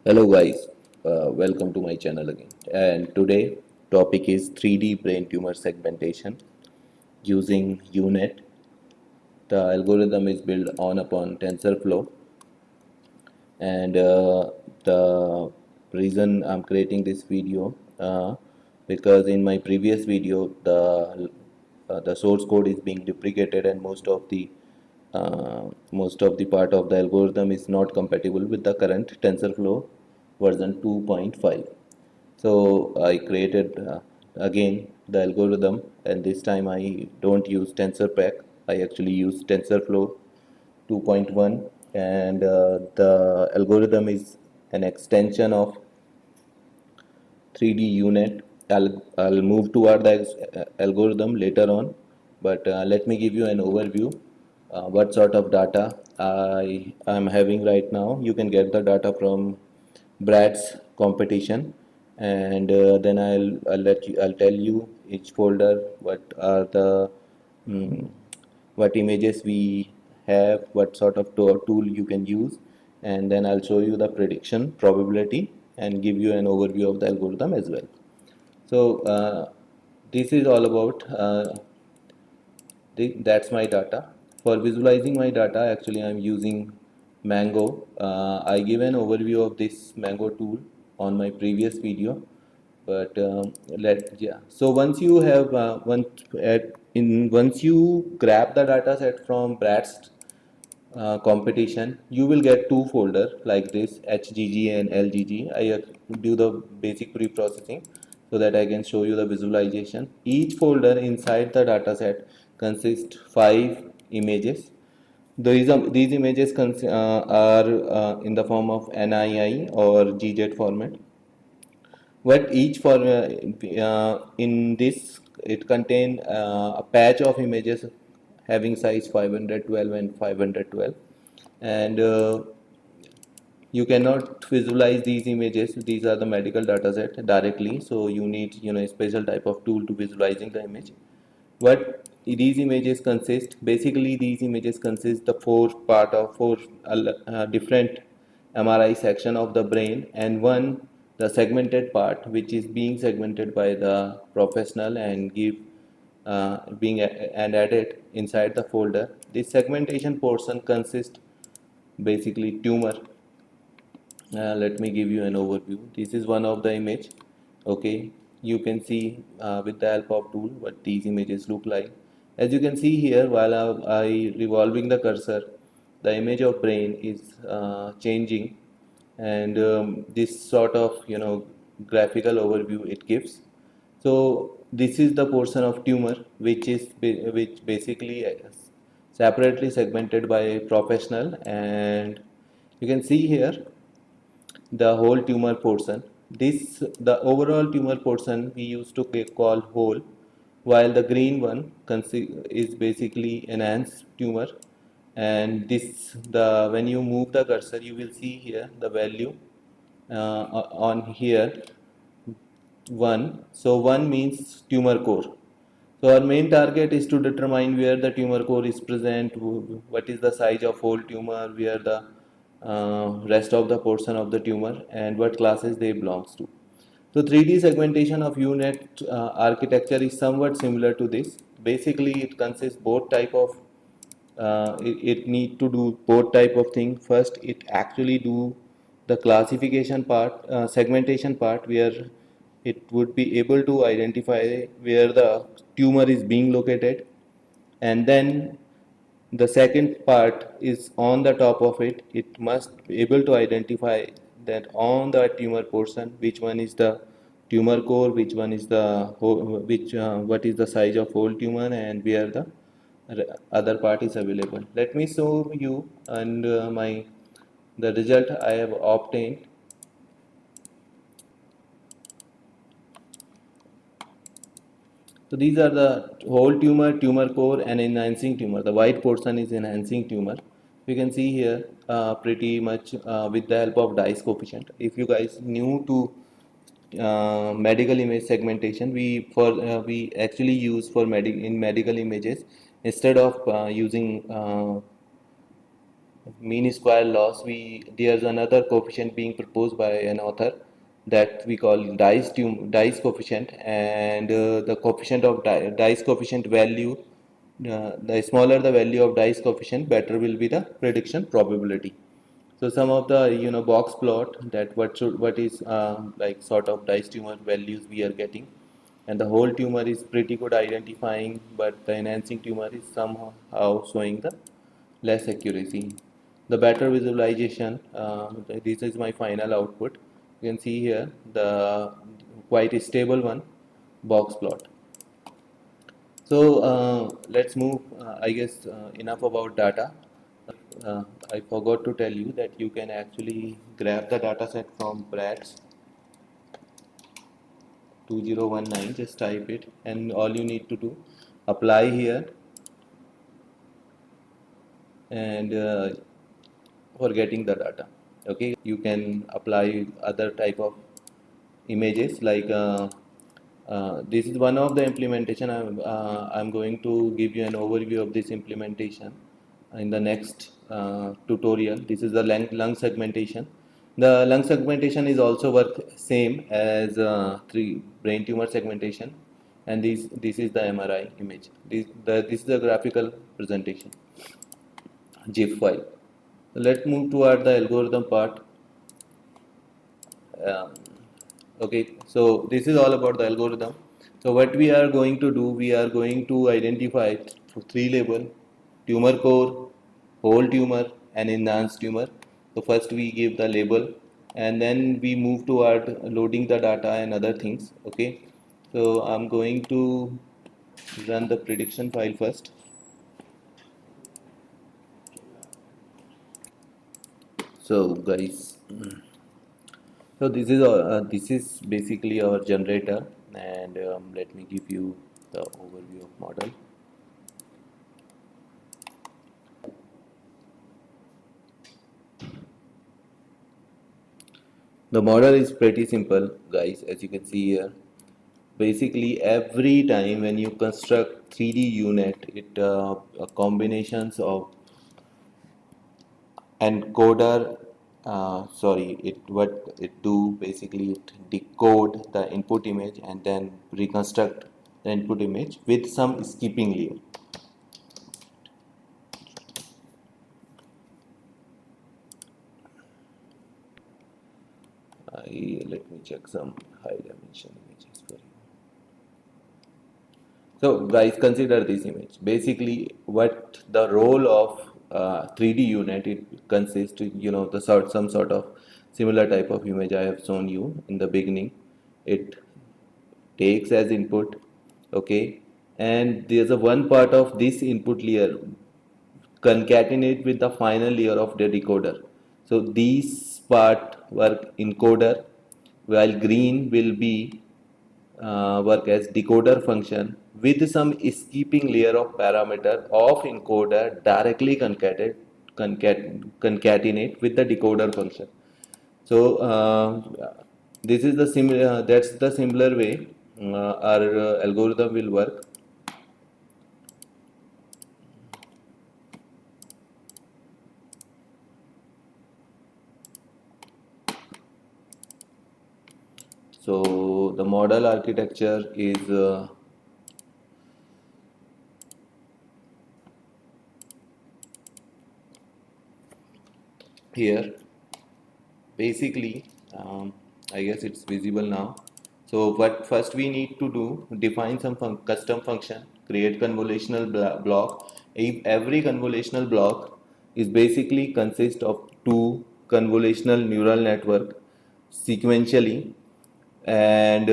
Hello guys, welcome to my channel again. And today topic is 3D brain tumor segmentation using UNet. The algorithm is built on upon TensorFlow, and the reason I'm creating this video because in my previous video the source code is being duplicated and most of the part of the algorithm is not compatible with the current TensorFlow version 2.5. So I created again the algorithm, and this time I don't use TensorPack. I actually use TensorFlow 2.1, and the algorithm is an extension of 3D UNet. I'll move toward the algorithm later on, but let me give you an overview. What sort of data I am having right now. You can get the data from Brad's competition, and then I'll tell you each folder what are the mm, what images we have, what sort of tool you can use, and then I'll show you the prediction probability and give you an overview of the algorithm as well. So this is all about that's my data. For visualizing my data, actually I'm using Mango. I give an overview of this Mango tool on my previous video, but so once you have once you grab the data set from Brad's competition, you will get two folder like this, HGG and LGG. I do the basic pre-processing so that I can show you the visualization. Each folder inside the dataset consists 5 images. These images are in the form of NII or GZ format. What each for in this it contain a patch of images having size 512 and 512, and you cannot visualize these images. These are the medical data set directly, so you need a special type of tool to visualizing the image. What these images consist, basically these images consist the four different MRI section of the brain, and one the segmented part which is being segmented by the professional and give being and added inside the folder. This segmentation portion consists basically tumor. Let me give you an overview. This is one of the image. Okay, you can see with the help of tool what these images look like. As you can see here, while I revolving the cursor, the image of brain is changing, and this sort of graphical overview it gives. So this is the portion of tumor which basically separately segmented by professional, and you can see here the whole tumor portion. The overall tumor portion we used to call whole, while the green one is basically enhanced tumor. And this the when you move the cursor, you will see here the value on here 1. So 1 means tumor core. So our main target is to determine where the tumor core is present, what is the size of whole tumor, where the rest of the portion of the tumor, and what classes they belongs to. So 3D segmentation of UNet architecture is somewhat similar to this. Basically, it consists both type of it need to do both type of thing. First, it actually do the classification part, segmentation part, where it would be able to identify where the tumor is being located, and then the second part is on the top of it. It must be able to identify that on the tumor portion which one is the tumor core, which one is the what is the size of whole tumor, and where the other part is available. Let me show you and my the result I have obtained. So these are the whole tumor, tumor core, and enhancing tumor. The white portion is enhancing tumor. You can see here pretty much with the help of Dice coefficient. If you guys new to medical image segmentation, we actually use for medical images, instead of using mean square loss, there's another coefficient being proposed by an author that we call Dice coefficient, and the coefficient of Dice coefficient value, the smaller the value of Dice coefficient, better will be the prediction probability. So some of the box plot that what is like sort of Dice tumor values we are getting, and the whole tumor is pretty good identifying, but the enhancing tumor is somehow showing the less accuracy. The better visualization, this is my final output. You can see here the quite stable one box plot. So let's move. I guess enough about data. I forgot to tell you that you can actually grab the data set from Bratz 2019. Just type it, and all you need to do, apply here, and for getting the data. Okay, you can apply other type of images like this is one of the implementation. I'm going to give you an overview of this implementation in the next tutorial. This is the lung segmentation. The lung segmentation is also work same as three brain tumor segmentation, and this is the MRI image. This is the graphical presentation GIF file. Let's move toward the algorithm part. Um, okay, so this is all about the algorithm. So what we are going to do, we are going to identify three label: tumor core, whole tumor, and enhanced tumor. So first we give the label, and then we move toward loading the data and other things. Okay, so I'm going to run the prediction file first. So guys, so this is basically our generator, and let me give you the overview of model. The model is pretty simple, guys, as you can see here. Basically, every time when you construct 3D unit, it combinations of encoder. Sorry, it what it do basically, it decode the input image and then reconstruct the input image with some skipping layer. Let me check some high dimension images for you. So guys, consider this image. Basically, what the role of 3D unit, it consists, the some sort of similar type of image I have shown you in the beginning. It takes as input, okay, and there's a one part of this input layer concatenate with the final layer of the decoder. So these part work encoder, while green will be work as decoder function with some skipping layer of parameter of encoder directly concatenate with the decoder function. So this is the similar. That's the similar way our algorithm will work. So the model architecture is here. Basically, I guess it's visible now. So what first we need to do, define some custom function, create convolutional block. If every convolutional block is basically consist of two convolutional neural network sequentially, and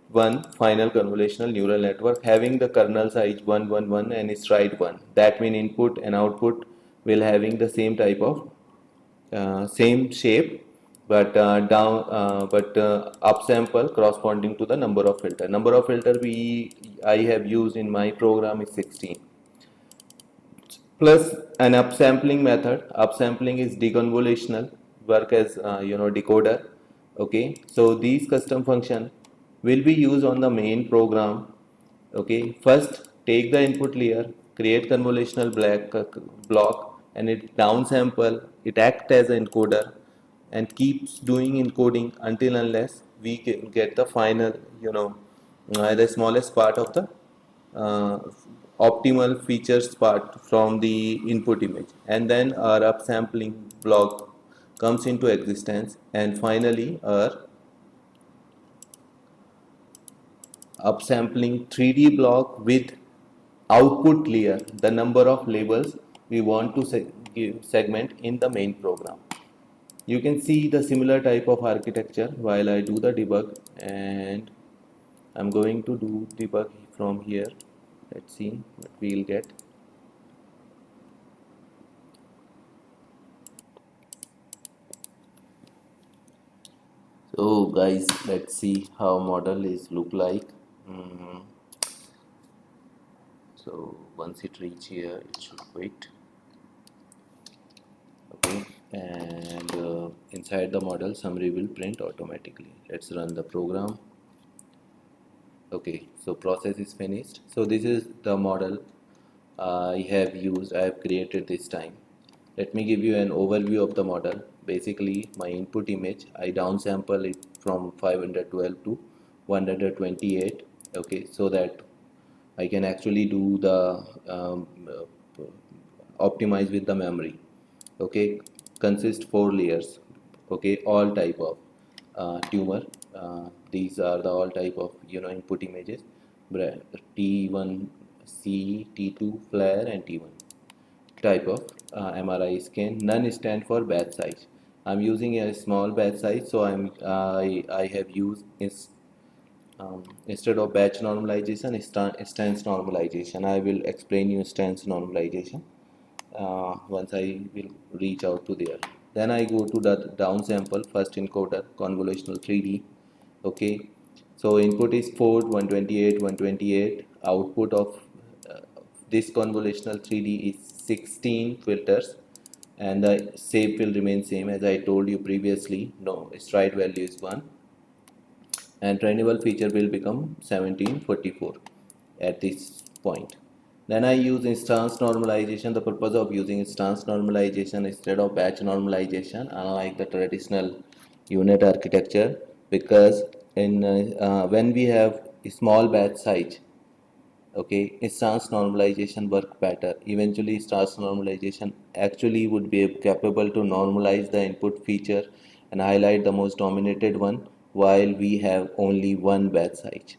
one final convolutional neural network having the kernel size 111 and stride 1. That means input and output will having the same type of same shape, but upsample corresponding to the number of filter. Number of filter I have used in my program is 16, plus an upsampling method. Upsampling is deconvolutional, work as decoder. Okay, so these custom function will be used on the main program. Okay, first take the input layer, create convolutional block, and it downsample, it acts as an encoder and keeps doing encoding until unless we get the final, the smallest part of the uh, optimal features part from the input image, and then our upsampling block comes into existence, and finally our upsampling 3D block with output layer, the number of labels we want to segment in the main program. You can see the similar type of architecture while I do the debug, and I'm going to do debug from here. Let's see what we'll get. So guys, let's see how model is look like. Mhm. So once it reach here, it should wait. Okay, and inside the model summary will print automatically. Let's run the program. Okay, so process is finished. So this is the model I have created this time. Let me give you an overview of the model. Basically, my input image, I downsample it from 512 to 128. Okay, so that I can actually do the optimize with the memory. Okay, consist 4 layers. Okay, all type of tumor. These are the all type of input images. T1 C, T2 flare, and T1 type of MRI scan. None stand for batch size. I'm using a small batch size, so I have used is instead of batch normalization, stance normalization. I will explain you stance normalization once I will reach out to there. Then I go to the downsample first encoder convolutional 3D. Okay, so input is 4 128 128. Output of uh, this convolutional 3D is 16 filters, and the shape will remain same as I told you previously. No, stride value is 1, and trainable feature will become 1744 at this point. Then I use instance normalization. The purpose of using instance normalization instead of batch normalization, unlike the traditional unit architecture, because in when we have a small batch size, okay, instance normalization work better. Eventually instance normalization actually would be capable to normalize the input feature and highlight the most dominated one while we have only one batch size.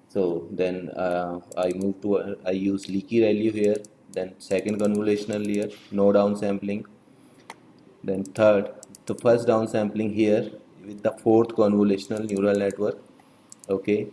So then I move to I use leaky ReLU here, then second convolutional layer, no downsampling, then third, the first downsampling here with the fourth convolutional neural network. Okay,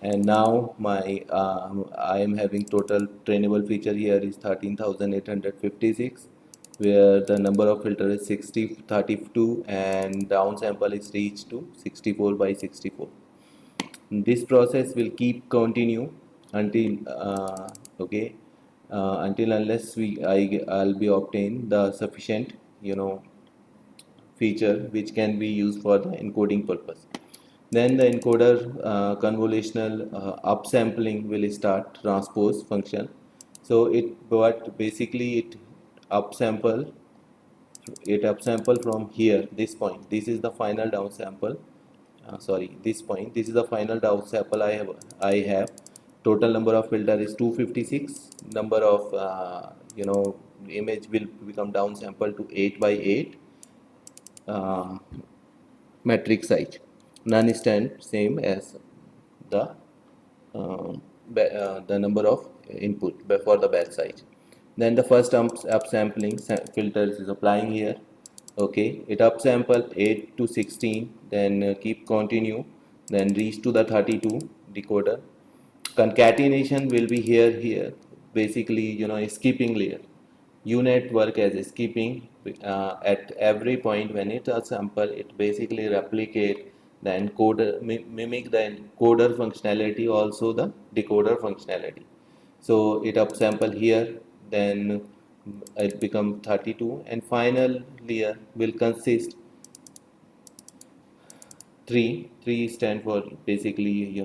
and now my I am having total trainable feature here is 13,856, where the number of filter is 32, and downsample is reached to 64 by 64. This process will keep continue until okay until unless I'll be obtain the sufficient feature which can be used for the encoding purpose. Then the encoder convolutional upsampling will start transpose function. So but basically it upsample from here, this point. This is the final downsample. Sorry, this point. This is the final downsample I have. Total number of filter is 256. Number of image will become downsample to 8 by 8 uh, metric size. None stand same as the the number of input for the batch size. Then the first upsampling filters is applying here. Okay, it upsample 8 to 16, then keep continue, then reach to the 32 decoder. Concatenation will be here. Basically, skipping layer. UNet work as a skipping at every point when it a sample, it basically replicate the encoder, mimic the encoder functionality, also the decoder functionality. So it upsample here, then it become 32, and final layer will consist three. Three stand for basically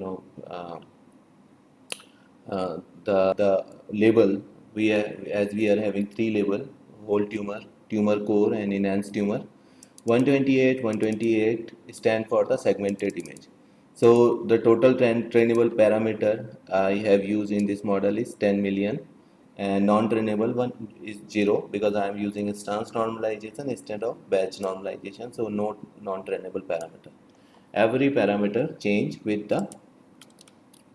the label. As we are having three label whole tumor, tumor core and enhanced tumor. 128 stand for the segmented image. So the total trainable parameter I have used in this model is 10 million, and non-trainable one is 0 because I am using instance normalization instead of batch normalization. So no non-trainable parameter. Every parameter change with the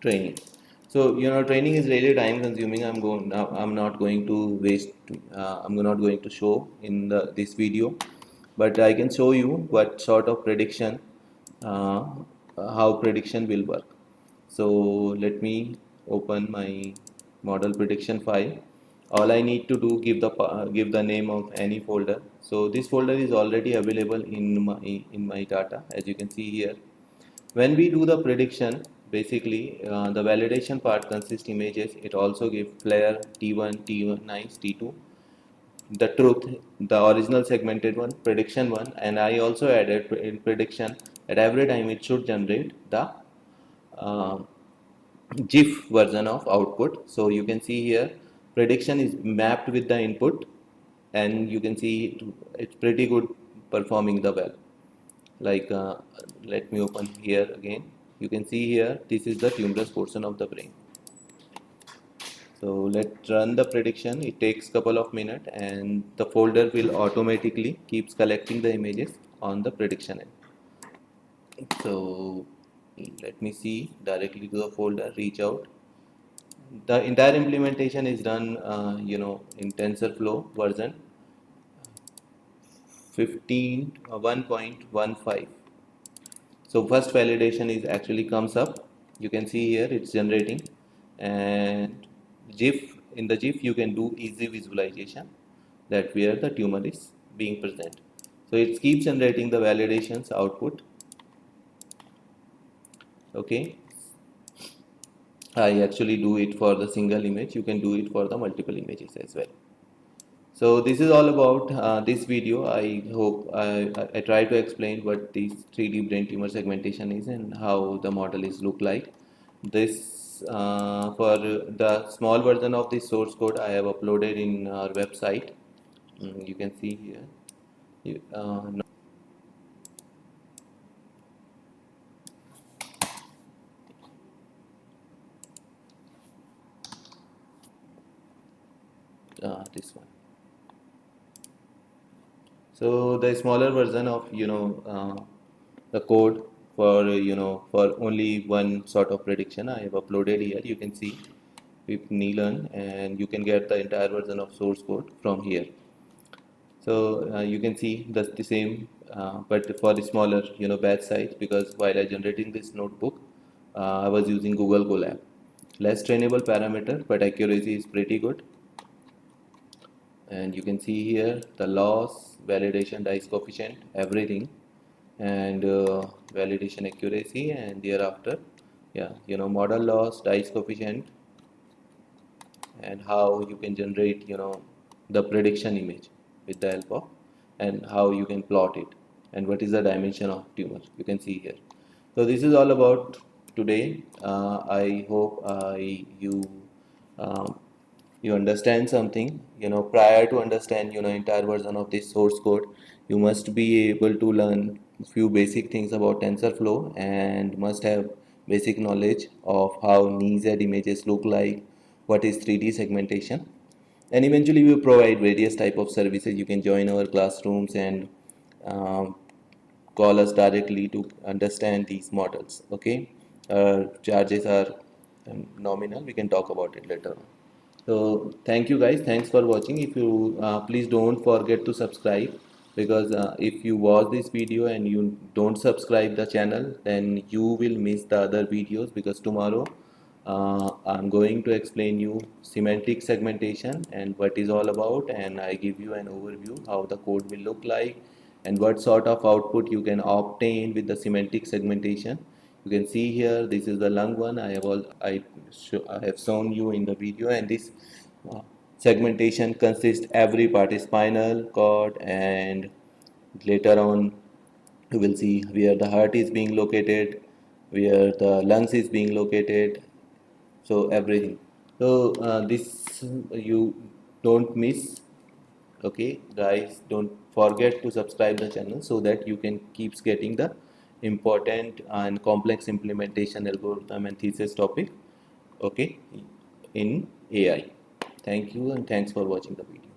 training. So training is really time consuming. I'm not going to waste, I'm not going to show in this video, but I can show you what sort of prediction, uh, how prediction will work. So let me open my model prediction file. All I need to do, give the name of any folder. So this folder is already available in my data, as you can see here. When we do the prediction, basically the validation part consists images. It also gives flare T1, T1 nice, T2, the truth, the original segmented one, prediction one, and I also added in prediction at every time it should generate the uh, GIF version of output. So you can see here prediction is mapped with the input, and you can see it's pretty good performing the well. Like let me open here again. You can see here this is the tumorous portion of the brain. So let's run the prediction. It takes couple of minutes and the folder will automatically keeps collecting the images on the prediction end. So let me see directly to the folder, reach out. The entire implementation is done in TensorFlow version 15 1.15. So first validation is actually comes up. You can see here it's generating, and GIF, in the GIF you can do easy visualization that where the tumor is being present. So it keeps generating the validations output. Okay, I actually do it for the single image. You can do it for the multiple images as well. So this is all about this video. I hope I try to explain what this 3D brain tumor segmentation is and how the model is look like. This for the small version of this source code I have uploaded in our website. You can see here. No, this one. So the smaller version of the code for for only one sort of prediction I have uploaded here. You can see with Neelan, and you can get the entire version of source code from here. So you can see that's the same, but for the smaller batch size, because while I generating this notebook, I was using Google Colab. Less trainable parameter, but accuracy is pretty good. And you can see here the loss, validation, dice coefficient, everything, and validation accuracy, and thereafter, yeah, model loss, dice coefficient, and how you can generate the prediction image with the help of, and how you can plot it, and what is the dimension of tumor, you can see here. So this is all about today. I hope um, you understand something. Prior to understand entire version of this source code, you must be able to learn few basic things about TensorFlow, and must have basic knowledge of how NeeZ images look like, what is 3D segmentation, and eventually we provide various type of services. You can join our classrooms and um, call us directly to understand these models. Okay, charges are nominal. We can talk about it later on. So thank you guys. Thanks for watching. If you please don't forget to subscribe, because if you watch this video and you don't subscribe the channel, then you will miss the other videos, because tomorrow I'm going to explain you semantic segmentation and what is all about, and I give you an overview how the code will look like and what sort of output you can obtain with the semantic segmentation. You can see here this is the lung one. I have shown you in the video, and this uh, segmentation consists every part is spinal cord, and later on you will see where the heart is being located, where the lungs is being located, so everything. So this you don't miss. Okay, guys, don't forget to subscribe the channel so that you can keeps getting the important and complex implementation algorithm and thesis topic, okay, in AI. Thank you and thanks for watching the video.